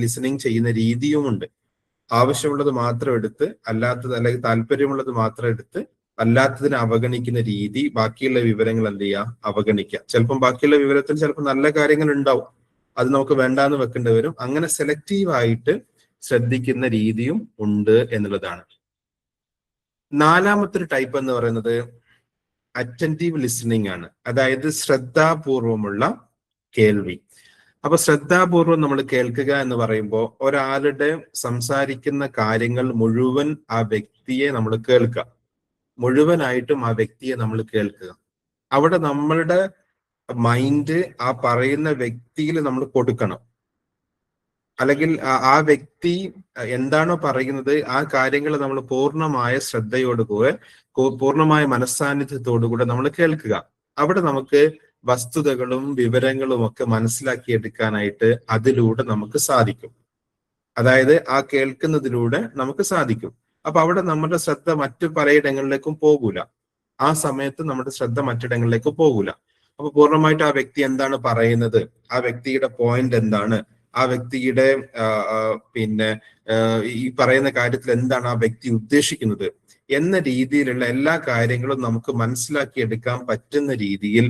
Listening ചെയ്യുന്ന രീതിയുമുണ്ട്. ആവശ്യമുള്ളത് മാത്രം എടുത്ത്, അല്ലാത്തത് അല്ലെങ്കിൽ താല്പര്യമുള്ളത് മാത്രം എടുത്ത് അല്ലാത്തതിനെ അവഗണിക്കുന്ന രീതി, ബാക്കിയുള്ള വിവരങ്ങൾ എന്ത് ചെയ്യുക, അവഗണിക്കുക. ചിലപ്പം ബാക്കിയുള്ള വിവരത്തിൽ ചിലപ്പോൾ നല്ല കാര്യങ്ങൾ ഉണ്ടാവും, അത് നമുക്ക് വേണ്ടാന്ന് വെക്കേണ്ടി വരും. അങ്ങനെ സെലക്റ്റീവായിട്ട് ശ്രദ്ധിക്കുന്ന രീതിയും ഉണ്ട് എന്നുള്ളതാണ്. നാലാമത്തെ ഒരു ടൈപ്പ് എന്ന് പറയുന്നത് അറ്റന്റീവ് ലിസണിങ് ആണ്. അതായത് ശ്രദ്ധാപൂർവമുള്ള കേൾവി. അപ്പൊ ശ്രദ്ധാപൂർവം നമ്മൾ കേൾക്കുക എന്ന് പറയുമ്പോൾ ഒരാളുടെ സംസാരിക്കുന്ന കാര്യങ്ങൾ മുഴുവൻ ആ വ്യക്തിയെ നമ്മൾ കേൾക്കുക, മുഴുവനായിട്ടും ആ വ്യക്തിയെ നമ്മൾ കേൾക്കുക. അവിടെ നമ്മളുടെ മൈൻഡ് ആ പറയുന്ന വ്യക്തിയിൽ നമ്മൾ കൊടുക്കണം. അല്ലെങ്കിൽ ആ വ്യക്തി എന്താണോ പറയുന്നത് ആ കാര്യങ്ങൾ നമ്മൾ പൂർണ്ണമായ ശ്രദ്ധയോടുകൂടെ, പൂർണ്ണമായ മനസ്സാന്നിധ്യത്തോടുകൂടെ നമ്മൾ കേൾക്കുക. അവിടെ നമുക്ക് വസ്തുതകളും വിവരങ്ങളും ഒക്കെ മനസ്സിലാക്കിയെടുക്കാനായിട്ട് അതിലൂടെ നമുക്ക് സാധിക്കും. അതായത് ആ കേൾക്കുന്നതിലൂടെ നമുക്ക് സാധിക്കും. അപ്പൊ അവിടെ നമ്മുടെ ശ്രദ്ധ മറ്റു പലയിടങ്ങളിലേക്കും പോകൂല. ആ സമയത്ത് നമ്മുടെ ശ്രദ്ധ മറ്റിടങ്ങളിലേക്ക് പോകൂല. അപ്പൊ പൂർണ്ണമായിട്ട് ആ വ്യക്തി എന്താണ് പറയുന്നത്, ആ വ്യക്തിയുടെ പോയിന്റ് എന്താണ്, ആ വ്യക്തിയുടെ ഈ പറയുന്ന കാര്യത്തിൽ എന്താണ് ആ വ്യക്തി ഉദ്ദേശിക്കുന്നത് എന്ന രീതിയിലുള്ള എല്ലാ കാര്യങ്ങളും നമുക്ക് മനസ്സിലാക്കിയെടുക്കാൻ പറ്റുന്ന രീതിയിൽ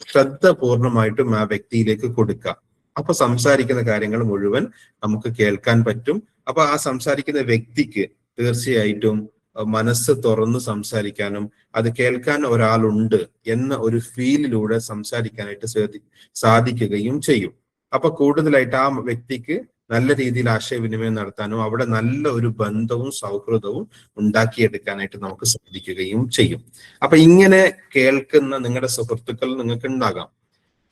ശ്രദ്ധ പൂർണ്ണമായിട്ടും ആ വ്യക്തിയിലേക്ക് കൊടുക്കുക. അപ്പൊ സംസാരിക്കുന്ന കാര്യങ്ങൾ മുഴുവൻ നമുക്ക് കേൾക്കാൻ പറ്റും. അപ്പൊ ആ സംസാരിക്കുന്ന വ്യക്തിക്ക് തീർച്ചയായിട്ടും മനസ്സ് തുറന്ന് സംസാരിക്കാനും അത് കേൾക്കാൻ ഒരാളുണ്ട് എന്ന ഒരു ഫീലിലൂടെ സംസാരിക്കാനായിട്ട് സാധിക്കുകയും ചെയ്യും. അപ്പൊ കൂടുതലായിട്ട് ആ വ്യക്തിക്ക് നല്ല രീതിയിൽ ആശയവിനിമയം നടത്താനും അവിടെ നല്ല ഒരു ബന്ധവും സൗഹൃദവും ഉണ്ടാക്കിയെടുക്കാനായിട്ട് നമുക്ക് സാധിക്കുകയും ചെയ്യും. അപ്പൊ ഇങ്ങനെ കേൾക്കുന്ന നിങ്ങളുടെ സുഹൃത്തുക്കൾ നിങ്ങൾക്ക് ഉണ്ടാകാം.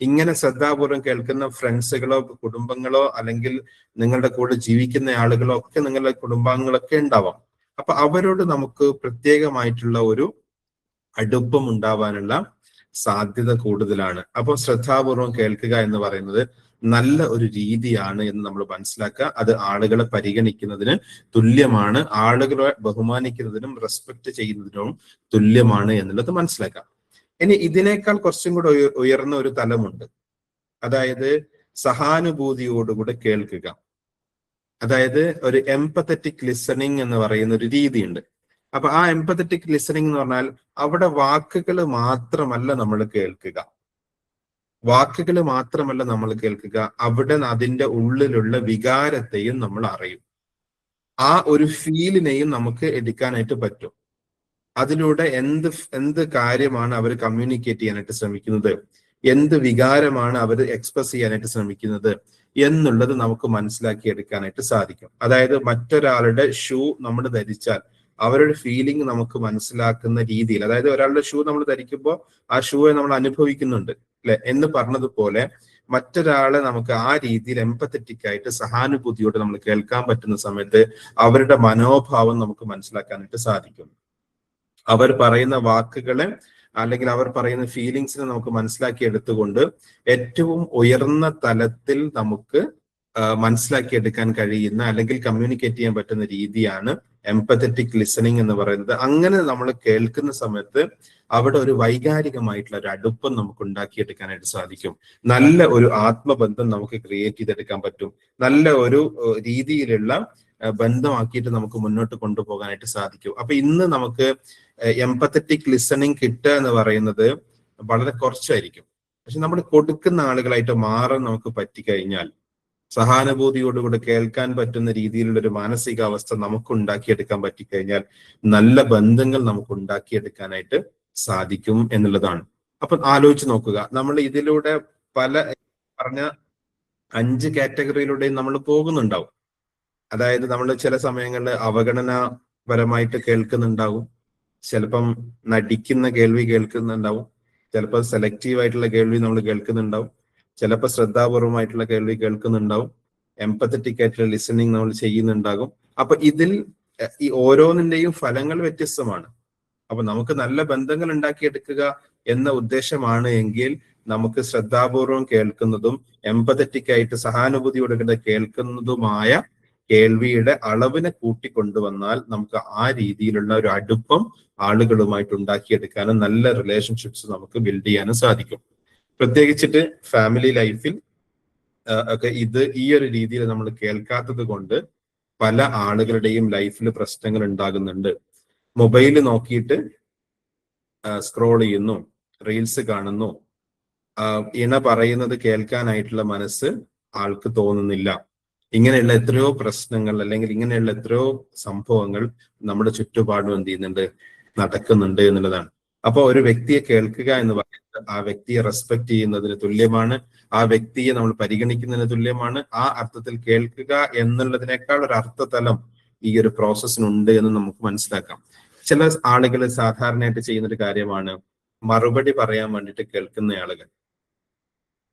ഇങ്ങനെ ശ്രദ്ധാപൂർവം കേൾക്കുന്ന ഫ്രണ്ട്സുകളോ കുടുംബങ്ങളോ അല്ലെങ്കിൽ നിങ്ങളുടെ കൂടെ ജീവിക്കുന്ന ആളുകളോ ഒക്കെ നിങ്ങളുടെ കുടുംബാംഗങ്ങളൊക്കെ ഉണ്ടാവാം. അപ്പൊ അവരോട് നമുക്ക് പ്രത്യേകമായിട്ടുള്ള ഒരു അടുപ്പം ഉണ്ടാവാനുള്ള സാധ്യത കൂടുതലാണ്. അപ്പൊ ശ്രദ്ധാപൂർവം കേൾക്കുക എന്ന് പറയുന്നത് നല്ല ഒരു രീതിയാണ് എന്ന് നമ്മൾ മനസ്സിലാക്കുക. അത് ആളുകളെ പരിഗണിക്കുന്നതിന് തുല്യമാണ്, ആളുകളെ ബഹുമാനിക്കുന്നതിനും റെസ്പെക്ട് ചെയ്യുന്നതിനും തുല്യമാണ് എന്നുള്ളത് മനസ്സിലാക്കാം. ഇനി ഇതിനേക്കാൾ കുറച്ചും കൂടെ ഉയർന്ന ഒരു തലമുണ്ട്. അതായത് സഹാനുഭൂതിയോടുകൂടെ കേൾക്കുക. അതായത് ഒരു എംപത്തറ്റിക് ലിസണിങ് എന്ന് പറയുന്ന ഒരു രീതിയുണ്ട്. അപ്പൊ ആ എംപത്തറ്റിക് ലിസണിങ് എന്ന് പറഞ്ഞാൽ അവിടെ വാക്കുകൾ മാത്രമല്ല നമ്മൾ കേൾക്കുക, വാക്കുകൾ മാത്രമല്ല നമ്മൾ കേൾക്കുക, അവിടെ അതിന്റെ ഉള്ളിലുള്ള വികാരത്തെയും നമ്മൾ അറിയും. ആ ഒരു ഫീലിനെയും നമുക്ക് എടുക്കാനായിട്ട് പറ്റും. അതിലൂടെ എന്ത് കാര്യമാണ് അവർ കമ്മ്യൂണിക്കേറ്റ് ചെയ്യാനായിട്ട് ശ്രമിക്കുന്നത്, എന്ത് വികാരമാണ് അവർ എക്സ്പ്രസ് ചെയ്യാനായിട്ട് ശ്രമിക്കുന്നത് എന്നുള്ളത് നമുക്ക് മനസ്സിലാക്കി എടുക്കാനായിട്ട് സാധിക്കും. അതായത് മറ്റൊരാളുടെ ഷൂ നമ്മൾ ധരിച്ചാൽ അവരുടെ ഫീലിംഗ് നമുക്ക് മനസ്സിലാക്കുന്ന രീതിയിൽ, അതായത് ഒരാളുടെ ഷൂ നമ്മൾ ധരിക്കുമ്പോൾ ആ ഷൂയെ നമ്മൾ അനുഭവിക്കുന്നുണ്ട് അല്ലെ എന്ന് പറഞ്ഞതുപോലെ മറ്റൊരാളെ നമുക്ക് ആ രീതിയിൽ എംപത്തറ്റിക് ആയിട്ട് സഹാനുഭൂതിയോടെ നമ്മൾ കേൾക്കാൻ പറ്റുന്ന സമയത്ത് അവരുടെ മനോഭാവം നമുക്ക് മനസ്സിലാക്കാനായിട്ട് സാധിക്കും. അവർ പറയുന്ന വാക്കുകളെ അല്ലെങ്കിൽ അവർ പറയുന്ന ഫീലിങ്സിനെ നമുക്ക് മനസ്സിലാക്കി എടുത്തുകൊണ്ട് ഏറ്റവും ഉയർന്ന തലത്തിൽ നമുക്ക് മനസ്സിലാക്കിയെടുക്കാൻ കഴിയുന്ന അല്ലെങ്കിൽ കമ്മ്യൂണിക്കേറ്റ് ചെയ്യാൻ പറ്റുന്ന രീതിയാണ് എംപത്തറ്റിക് ലിസണിങ് എന്ന് പറയുന്നത്. അങ്ങനെ നമ്മൾ കേൾക്കുന്ന സമയത്ത് അവിടെ ഒരു വൈകാരികമായിട്ടുള്ള ഒരു അടുപ്പം നമുക്ക് ഉണ്ടാക്കിയെടുക്കാനായിട്ട് സാധിക്കും. നല്ല ഒരു ആത്മബന്ധം നമുക്ക് ക്രിയേറ്റ് ചെയ്തെടുക്കാൻ പറ്റും. നല്ല ഒരു രീതിയിലുള്ള ബന്ധമാക്കിയിട്ട് നമുക്ക് മുന്നോട്ട് കൊണ്ടുപോകാനായിട്ട് സാധിക്കും. അപ്പൊ ഇന്ന് നമുക്ക് എംപത്തറ്റിക് ലിസണിങ് കിട്ടുക എന്ന് പറയുന്നത് വളരെ കുറച്ചായിരിക്കും. പക്ഷെ നമ്മൾ കൊടുക്കുന്ന ആളുകളായിട്ട് മാറാൻ നമുക്ക് പറ്റിക്കഴിഞ്ഞാൽ, സഹാനുഭൂതിയോടുകൂടി കേൾക്കാൻ പറ്റുന്ന രീതിയിലുള്ള ഒരു മാനസികാവസ്ഥ നമുക്ക് ഉണ്ടാക്കിയെടുക്കാൻ പറ്റിക്കഴിഞ്ഞാൽ നല്ല ബന്ധങ്ങൾ നമുക്ക് ഉണ്ടാക്കിയെടുക്കാനായിട്ട് സാധിക്കും എന്നുള്ളതാണ്. അപ്പൊ ആലോചിച്ച് നോക്കുക, നമ്മൾ ഇതിലൂടെ പല പറഞ്ഞ 5 കാറ്റഗറിയിലൂടെയും നമ്മൾ പോകുന്നുണ്ടാവും. അതായത് നമ്മൾ ചില സമയങ്ങളിൽ അവഗണനാപരമായിട്ട് കേൾക്കുന്നുണ്ടാവും, ചിലപ്പം നടിക്കുന്ന കേൾവി കേൾക്കുന്നുണ്ടാവും, ചിലപ്പോൾ സെലക്റ്റീവ് ആയിട്ടുള്ള കേൾവി നമ്മൾ കേൾക്കുന്നുണ്ടാവും, ചിലപ്പോൾ ശ്രദ്ധാപൂർവമായിട്ടുള്ള കേൾവി കേൾക്കുന്നുണ്ടാവും, എംപത്തറ്റിക് ആയിട്ടുള്ള ലിസണിങ് നമ്മൾ ചെയ്യുന്നുണ്ടാകും. അപ്പൊ ഇതിൽ ഈ ഓരോന്നിന്റെയും ഫലങ്ങൾ വ്യത്യസ്തമാണ്. അപ്പൊ നമുക്ക് നല്ല ബന്ധങ്ങൾ ഉണ്ടാക്കിയെടുക്കുക എന്ന ഉദ്ദേശമാണ് എങ്കിൽ നമുക്ക് ശ്രദ്ധാപൂർവം കേൾക്കുന്നതും എംപത്തറ്റിക് ആയിട്ട് സഹാനുഭൂതിയോടെ കേൾക്കുന്നതുമായ കേൾവിയുടെ അളവിനെ കൂട്ടിക്കൊണ്ടുവന്നാൽ നമുക്ക് ആ രീതിയിലുള്ള ഒരു അടുപ്പം ആളുകളുമായിട്ട് ഉണ്ടാക്കിയെടുക്കാനും നല്ല റിലേഷൻഷിപ്സ് നമുക്ക് ബിൽഡ് ചെയ്യാനും സാധിക്കും. പ്രത്യേകിച്ചിട്ട് ഫാമിലി ലൈഫിൽ ഒക്കെ ഈ ഒരു രീതിയിൽ നമ്മൾ കേൾക്കാത്തത് കൊണ്ട് പല ആളുകളുടെയും ലൈഫിൽ പ്രശ്നങ്ങൾ ഉണ്ടാകുന്നുണ്ട്. മൊബൈല് നോക്കിയിട്ട് സ്ക്രോൾ ചെയ്യുന്നു, റീൽസ് കാണുന്നു, ഇണ പറയുന്നത് കേൾക്കാനായിട്ടുള്ള മനസ്സ് ആൾക്ക് തോന്നുന്നില്ല. ഇങ്ങനെയുള്ള എത്രയോ പ്രശ്നങ്ങൾ അല്ലെങ്കിൽ ഇങ്ങനെയുള്ള എത്രയോ സംഭവങ്ങൾ നമ്മുടെ ചുറ്റുപാടും എന്ത് ചെയ്യുന്നുണ്ട്, നടക്കുന്നുണ്ട് എന്നുള്ളതാണ്. അപ്പൊ ഒരു വ്യക്തിയെ കേൾക്കുക എന്ന് പറയുന്നത് ആ വ്യക്തിയെ റെസ്പെക്ട് ചെയ്യുന്നതിന് തുല്യമാണ്, ആ വ്യക്തിയെ നമ്മൾ പരിഗണിക്കുന്നതിന് തുല്യമാണ്. ആ അർത്ഥത്തിൽ കേൾക്കുക എന്നുള്ളതിനേക്കാൾ ഒരു അർത്ഥതലം ഈ ഒരു പ്രോസസ്സിനുണ്ട് എന്ന് നമുക്ക് മനസ്സിലാക്കാം. ചില ആളുകൾ സാധാരണയായിട്ട് ചെയ്യുന്ന ഒരു കാര്യമാണ് മറുപടി പറയാൻ വേണ്ടിയിട്ട് കേൾക്കുന്ന ആളുകൾ.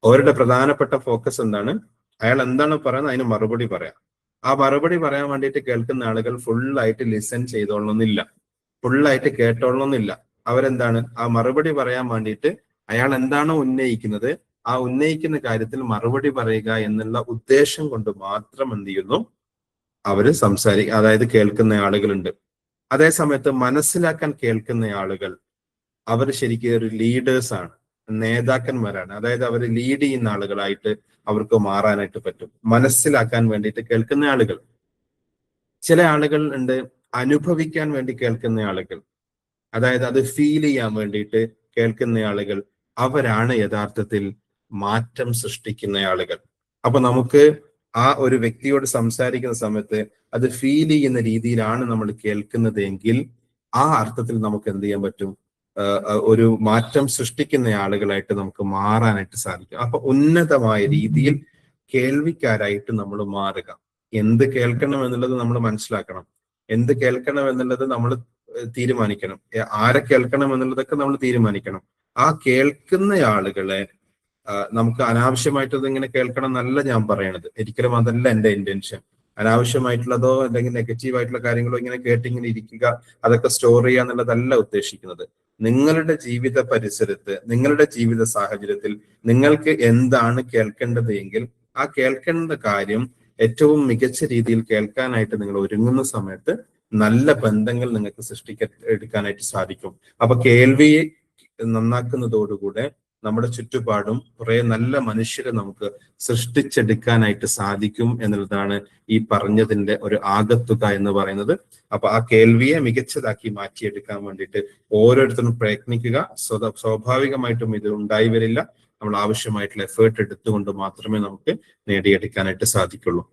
അവരുടെ പ്രധാനപ്പെട്ട ഫോക്കസ് എന്താണ്, അയാൾ എന്താണ് പറയുന്നത് അതിന് മറുപടി പറയാം. ആ മറുപടി പറയാൻ വേണ്ടിയിട്ട് കേൾക്കുന്ന ആളുകൾ ഫുള്ളായിട്ട് ലിസൺ ചെയ്തോളണമെന്നില്ല, ഫുള്ളായിട്ട് കേട്ടോളണമെന്നില്ല. അവരെന്താണ്, ആ മറുപടി പറയാൻ വേണ്ടിയിട്ട് അയാൾ എന്താണോ ഉന്നയിക്കുന്നത് ആ ഉന്നയിക്കുന്ന കാര്യത്തിൽ മറുപടി പറയുക എന്നുള്ള ഉദ്ദേശം കൊണ്ട് മാത്രം എന്ത് ചെയ്യുന്നു, അവര് അതായത് കേൾക്കുന്ന ആളുകളുണ്ട്. അതേ സമയത്ത് മനസ്സിലാക്കാൻ കേൾക്കുന്ന ആളുകൾ അവർ ശരിക്കും ഒരു ലീഡേഴ്സ് ആണ്, നേതാക്കന്മാരാണ്. അതായത് അവർ ലീഡ് ചെയ്യുന്ന ആളുകളായിട്ട് അവർക്ക് മാറാനായിട്ട് പറ്റും, മനസ്സിലാക്കാൻ വേണ്ടിയിട്ട് കേൾക്കുന്ന ആളുകൾ. ചില ആളുകൾ ഉണ്ട് അനുഭവിക്കാൻ വേണ്ടി കേൾക്കുന്ന ആളുകൾ, അതായത് അത് ഫീൽ ചെയ്യാൻ വേണ്ടിയിട്ട് കേൾക്കുന്ന ആളുകൾ. അവരാണ് യഥാർത്ഥത്തിൽ മാറ്റം സൃഷ്ടിക്കുന്ന ആളുകൾ. അപ്പൊ നമുക്ക് ആ ഒരു വ്യക്തിയോട് സംസാരിക്കുന്ന സമയത്ത് അത് ഫീൽ ചെയ്യുന്ന രീതിയിലാണ് നമ്മൾ കേൾക്കുന്നത് എങ്കിൽ ആ അർത്ഥത്തിൽ നമുക്ക് എന്ത് ചെയ്യാൻ പറ്റും, ഒരു മാറ്റം സൃഷ്ടിക്കുന്ന ആളുകളായിട്ട് നമുക്ക് മാറാനായിട്ട് സാധിക്കും. അപ്പൊ ഉന്നതമായ രീതിയിൽ കേൾവിക്കാരായിട്ട് നമ്മൾ മാറുക. എന്ത് കേൾക്കണം എന്നുള്ളത് നമ്മൾ മനസ്സിലാക്കണം, എന്ത് കേൾക്കണം എന്നുള്ളത് നമ്മൾ തീരുമാനിക്കണം, ആരെ കേൾക്കണം എന്നുള്ളതൊക്കെ നമ്മൾ തീരുമാനിക്കണം. ആ കേൾക്കുന്ന ആളുകളെ നമുക്ക് അനാവശ്യമായിട്ട് ഇങ്ങനെ കേൾക്കണം എന്നല്ല ഞാൻ പറയണത്, ഒരിക്കലും അതല്ല എന്റെ ഇന്റൻഷൻ. അനാവശ്യമായിട്ടുള്ളതോ അല്ലെങ്കിൽ നെഗറ്റീവ് ആയിട്ടുള്ള കാര്യങ്ങളോ ഇങ്ങനെ കേട്ടിങ്ങനെ ഇരിക്കുക, അതൊക്കെ സ്റ്റോർ ചെയ്യുക എന്നുള്ളതല്ല ഉദ്ദേശിക്കുന്നത്. നിങ്ങളുടെ ജീവിത പരിസരത്ത്, നിങ്ങളുടെ ജീവിത സാഹചര്യത്തിൽ നിങ്ങൾക്ക് എന്താണ് കേൾക്കേണ്ടത് എങ്കിൽ ആ കേൾക്കേണ്ട കാര്യം ഏറ്റവും മികച്ച രീതിയിൽ കേൾക്കാനായിട്ട് നിങ്ങൾ ഒരുങ്ങുന്ന സമയത്ത് നല്ല ബന്ധങ്ങൾ നിങ്ങൾക്ക് എടുക്കാനായിട്ട് സാധിക്കും. അപ്പൊ കേൾവിയെ നന്നാക്കുന്നതോടുകൂടെ നമ്മുടെ ചുറ്റുപാടും കുറെ നല്ല മനുഷ്യരെ നമുക്ക് സൃഷ്ടിച്ചെടുക്കാനായിട്ട് സാധിക്കും എന്നുള്ളതാണ് ഈ പറഞ്ഞതിന്റെ ഒരു ആകത്തുക എന്ന് പറയുന്നത്. അപ്പൊ ആ കേൾവിയെ മികച്ചതാക്കി മാറ്റിയെടുക്കാൻ വേണ്ടിയിട്ട് ഓരോരുത്തരും പ്രയത്നിക്കുക. സ്വാഭാവികമായിട്ടും ഇത് ഉണ്ടായി വരില്ല, നമ്മൾ ആവശ്യമായിട്ടുള്ള എഫേർട്ട് എടുത്തുകൊണ്ട് മാത്രമേ നമുക്ക് നേടിയെടുക്കാനായിട്ട് സാധിക്കുള്ളൂ.